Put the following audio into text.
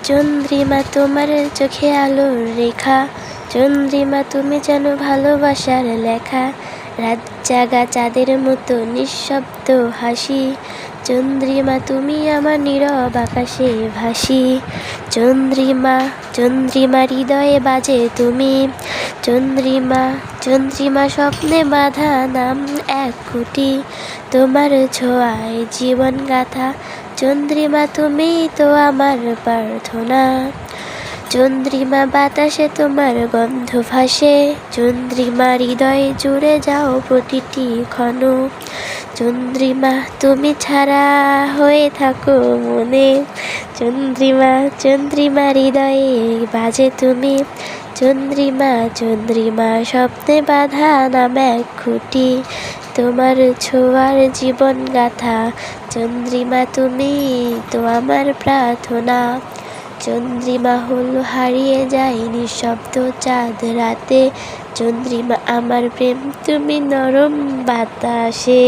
চন্দ্রিমা তোমার চোখে আলোর রেখা, চন্দ্রিমা তুমি যেন ভালোবাসার লেখা। রাত জাগা চাঁদের মতো নিঃশব্দ হাসি, চন্দ্রিমা তুমি আমার নীরব আকাশে ভাসি। চন্দ্রিমা চন্দ্রিমা হৃদয়ে বাজে তুমি, চন্দ্রিমা চন্দ্রিমা স্বপ্নে বাঁধা নাম এক কোটি। তোমার ছোঁয়ায় জীবন গাথা, চন্দ্রিমা তুমি তো আমার প্রার্থনা। চন্দ্রিমা বাতাসে তোমার গন্ধ ভাসে, চন্দ্রিমা হৃদয়ে জুড়ে যাও প্রতিটি ক্ষণ। চন্দ্রিমা তুমি ছাড়া হয়ে থাকো মনে, চন্দ্রিমা চন্দ্রিমা হৃদয়ে বাজে তুমি। চন্দ্রিমা চন্দ্রিমা স্বপ্নে বাঁধা নাম এক খুঁটি, তোমার ছোঁয়ার জীবন গাথা, চন্দ্রিমা তুমি তো আমার প্রার্থনা। চন্দ্রিমা হলো হারিয়ে যায় নিঃশব্দ চাঁদ রাতে, চন্দ্রিমা আমার প্রেম তুমি নরম বাতাসে।